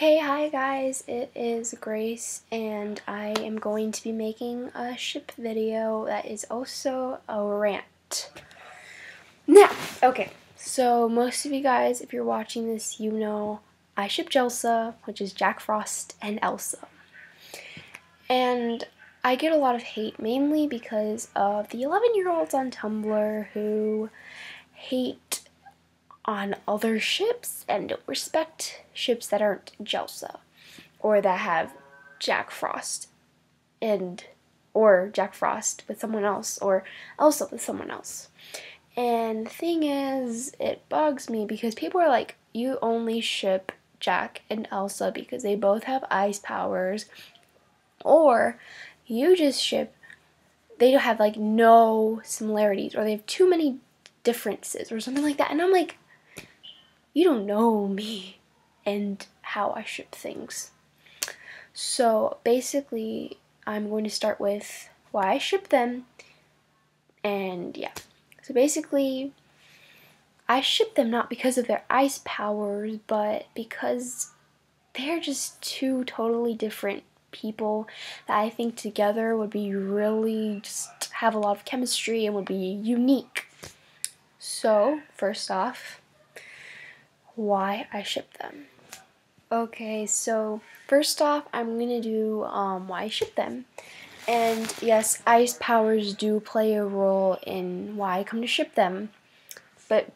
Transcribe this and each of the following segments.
Okay, hi guys, it is Grace, and I am going to be making a ship video that is also a rant. Now, okay, so most of you guys, if you're watching this, you know I ship Jelsa, which is Jack Frost and Elsa. And I get a lot of hate, mainly because of the 11-year-olds on Tumblr who hate on other ships and don't respect ships that aren't Jelsa or that have Jack Frost or Jack Frost with someone else or Elsa with someone else. And the thing is, it bugs me because people are like, you only ship Jack and Elsa because they both have ice powers, or you just ship they have like no similarities, or they have too many differences or something like that. And I'm like, you don't know me and how I ship things. So basically, I'm going to start with why I ship them, and yeah. So basically, I ship them not because of their ice powers, but because they're just two totally different people that I think together would be really just have a lot of chemistry and would be unique. So, first off, why I ship them. Okay, so first off, I'm gonna do why I ship them. And yes, ice powers do play a role in why I come to ship them. But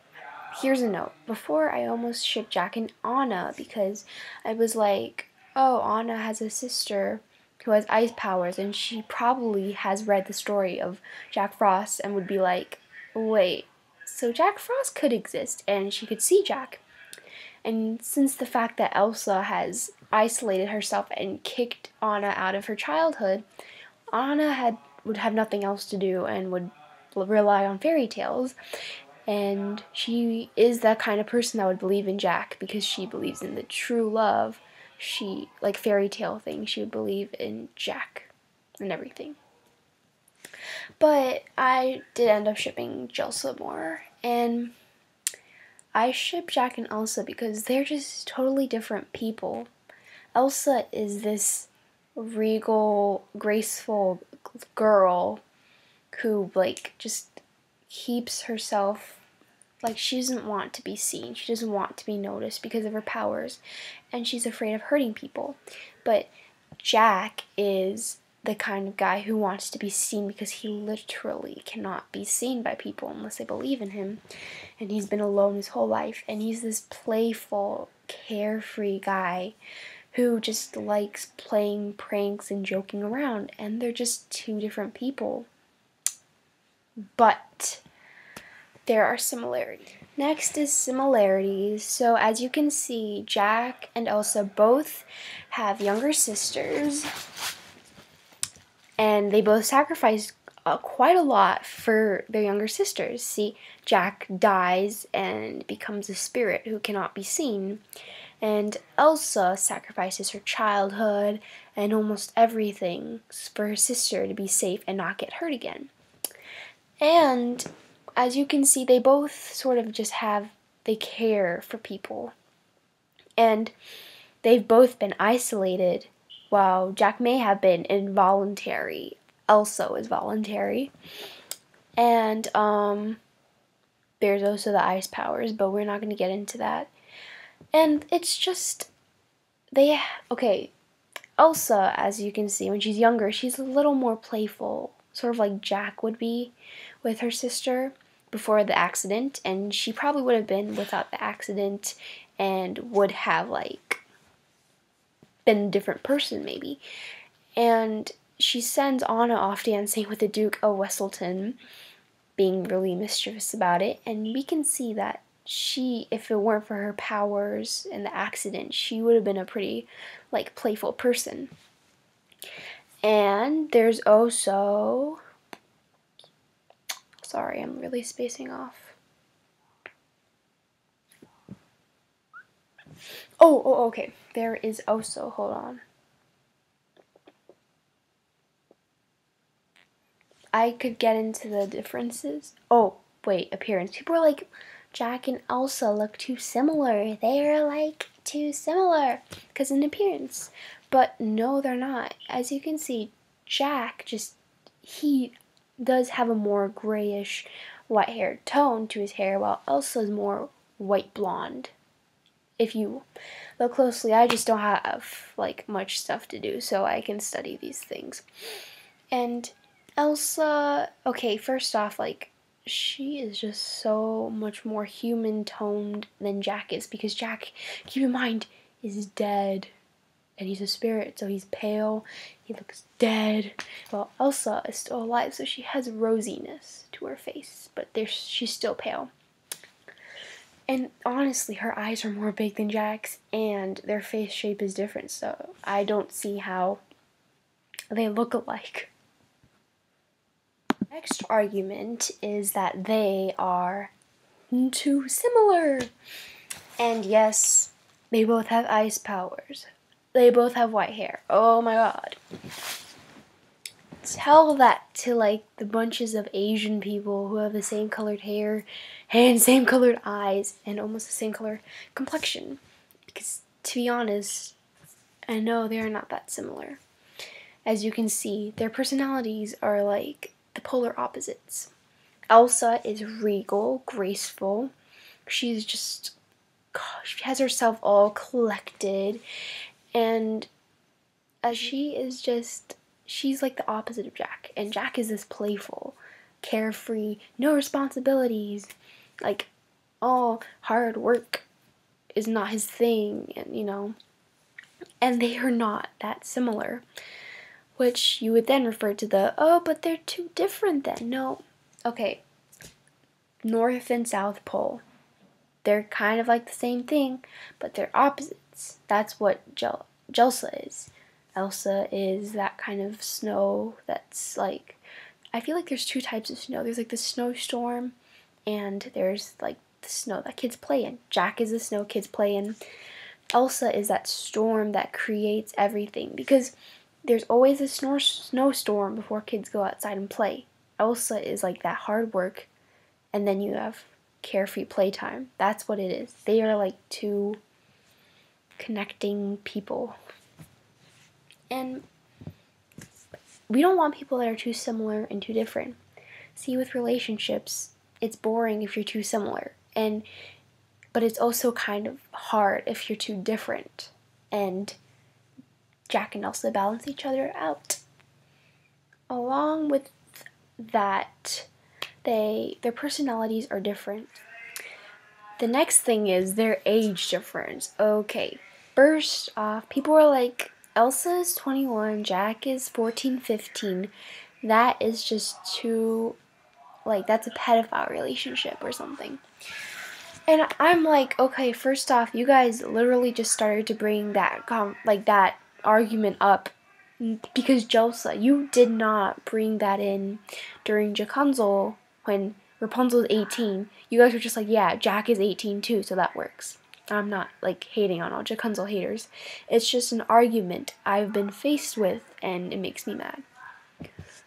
here's a note. Before, I almost shipped Jack and Anna because I was like, oh, Anna has a sister who has ice powers, and she probably has read the story of Jack Frost and would be like, wait, so Jack Frost could exist and she could see Jack. And since the fact that Elsa has isolated herself and kicked Anna out of her childhood, Anna would have nothing else to do and would rely on fairy tales. And she is that kind of person that would believe in Jack because she believes in the true love. She, like fairy tale things, she would believe in Jack and everything. But I did end up shipping Jelsa more, and I ship Jack and Elsa because they're just totally different people. Elsa is this regal, graceful girl who, like, just keeps herself, like, she doesn't want to be seen. She doesn't want to be noticed because of her powers, and she's afraid of hurting people. But Jack is the kind of guy who wants to be seen because he literally cannot be seen by people unless they believe in him. And he's been alone his whole life, and he's this playful, carefree guy who just likes playing pranks and joking around, and they're just two different people. But there are similarities. Next is similarities. So as you can see, Jack and Elsa both have younger sisters, and they both sacrificed quite a lot for their younger sisters. See, Jack dies and becomes a spirit who cannot be seen, and Elsa sacrifices her childhood and almost everything for her sister to be safe and not get hurt again. And as you can see, they both sort of just they care for people, and they've both been isolated. While Jack may have been involuntary, Elsa was voluntary. And there's also the ice powers, but we're not going to get into that. And it's just, Elsa, as you can see, when she's younger, she's a little more playful, sort of like Jack would be with her sister before the accident, and she probably would have been without the accident and would have, like, been a different person maybe. And she sends Anna off dancing with the Duke of Wesselton, being really mischievous about it, and we can see that she, if it weren't for her powers and the accident, she would have been a pretty, like, playful person. And there's also, sorry, I'm really spacing off. Okay. There is also, hold on. I could get into the differences. Oh, wait, appearance. People are like, Jack and Elsa look too similar. They're like too similar because in appearance. But no, they're not. As you can see, Jack he does have a more grayish white hair tone to his hair, while Elsa's more white blonde. If you look closely, I just don't have like much stuff to do, so I can study these things. And Elsa, okay, first off, like, she is just so much more human toned than Jack is, because Jack, keep in mind, is dead. And he's a spirit, so he's pale, he looks dead. Well, Elsa is still alive, so she has rosiness to her face, but she's still pale. And honestly, her eyes are more big than Jack's, and their face shape is different, so I don't see how they look alike. Next argument is that they are too similar. And yes, they both have ice powers. They both have white hair. Oh my god. Tell that to like the bunches of Asian people who have the same colored hair and same colored eyes and almost the same color complexion. Because to be honest, I know they are not that similar. As you can see, their personalities are like the polar opposites. Elsa is regal, graceful. She's just, gosh, she has herself all collected, and she's like the opposite of Jack. And Jack is this playful, carefree, no responsibilities, like, all hard work is not his thing, and and they are not that similar. Which you would then refer to but they're too different then. No. Okay. North and South Pole. They're kind of like the same thing, but they're opposites. That's what Jelsa is. Elsa is that kind of snow that's like, I feel like there's two types of snow. There's like the snowstorm, and there's like the snow that kids play in. Jack is the snow kids play in. Elsa is that storm that creates everything, because there's always a snowstorm before kids go outside and play. Elsa is like that hard work, and then you have carefree playtime. That's what it is. They are like two connecting people. And we don't want people that are too similar and too different. See, with relationships, it's boring if you're too similar, but it's also kind of hard if you're too different. And Jack and Elsa balance each other out. Along with that, their personalities are different. The next thing is their age difference. Okay, first off, people are like, Elsa is 21, Jack is 14, 15. That is just too, like, that's a pedophile relationship or something. And I'm like, okay, first off, you guys literally just started to bring that argument up because Jelsa, you did not bring that in during Jackunzel when Rapunzel is 18. You guys were just like, yeah, Jack is 18 too, so that works. I'm not like hating on all Jackunzel haters. It's just an argument I've been faced with, and it makes me mad.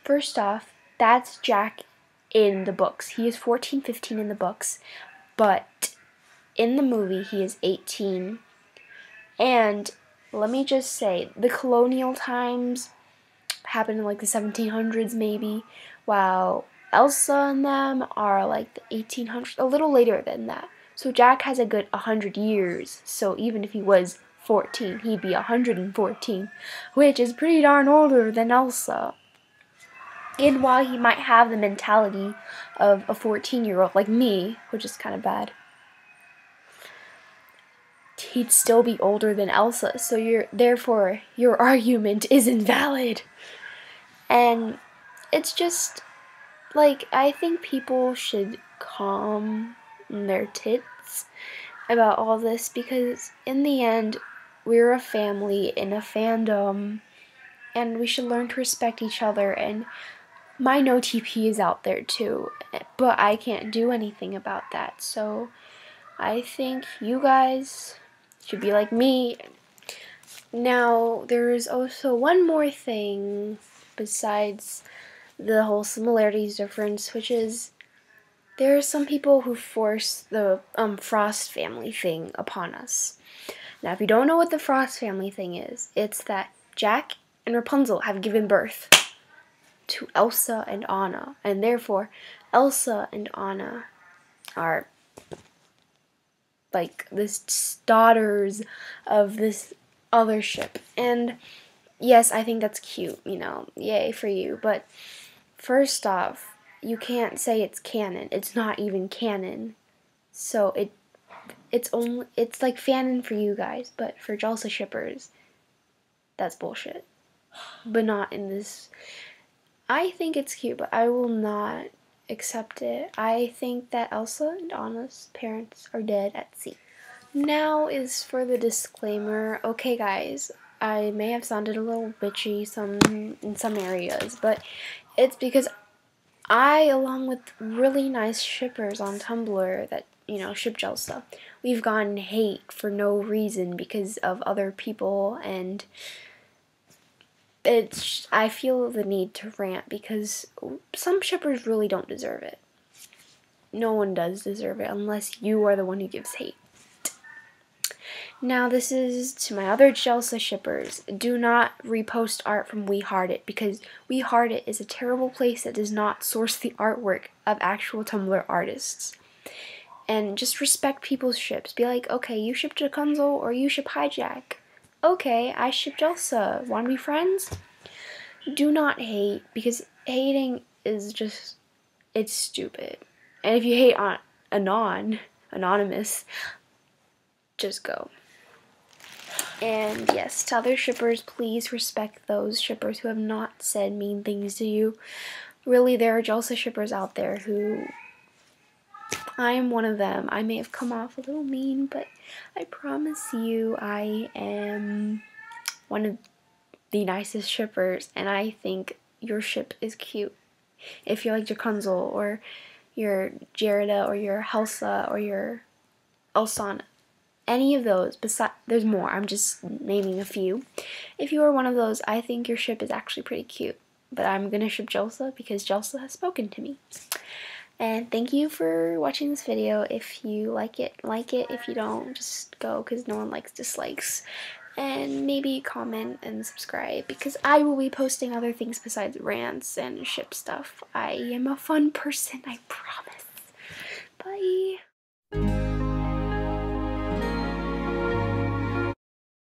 First off, that's Jack in the books. He is 14, 15 in the books, but in the movie he is 18. And let me just say, the colonial times happened in like the 1700s maybe, while Elsa and them are like the 1800s, a little later than that. So Jack has a good 100 years, so even if he was 14, he'd be 114, which is pretty darn older than Elsa. And while he might have the mentality of a 14-year-old like me, which is kind of bad, he'd still be older than Elsa, so therefore your argument is invalid. And it's just, like, I think people should calm their tits about all this, because in the end, we're a family in a fandom, and we should learn to respect each other. And my no TP is out there too, but I can't do anything about that, so I think you guys should be like me. Now, there is also one more thing besides the whole similarities difference, which is there are some people who force the Frost family thing upon us. Now, if you don't know what the Frost family thing is, it's that Jack and Rapunzel have given birth to Elsa and Anna, and therefore Elsa and Anna are like this daughters of this other ship. And yes, I think that's cute, you know, yay for you, but first off, you can't say it's canon. It's not even canon. So it's like fanon for you guys, but for Jelsa shippers, that's bullshit. But not in this. I think it's cute, but I will not accept it. I think that Elsa and Anna's parents are dead at sea. Now is for the disclaimer. Okay, guys, I may have sounded a little bitchy in some areas, but it's because I, along with really nice shippers on Tumblr that, you know, ship Jelsa, we've gotten hate for no reason because of other people, and I feel the need to rant because some shippers really don't deserve it. No one does deserve it unless you are the one who gives hate. Now, this is to my other Jelsa shippers. Do not repost art from We Heart It, because We Heart It is a terrible place that does not source the artwork of actual Tumblr artists. And just respect people's ships. Be like, okay, you ship Jackunzel or you ship Hijack. Okay, I ship Jelsa. Want to be friends? Do not hate, because hating is just, it's stupid. And if you hate on anonymous, just go. And yes, to other shippers, please respect those shippers who have not said mean things to you. Really, there are Jelsa shippers out there who, I am one of them. I may have come off a little mean, but I promise you I am one of the nicest shippers, and I think your ship is cute. If you're like Jackunzel, or your Jerida, or your Jelsa, or your Elsana, any of those, there's more, I'm just naming a few. If you are one of those, I think your ship is actually pretty cute. But I'm gonna ship Jelsa because Jelsa has spoken to me. And thank you for watching this video. If you like it, like it. If you don't, just go, because no one likes dislikes. And maybe comment and subscribe, because I will be posting other things besides rants and ship stuff. I am a fun person, I promise. Bye.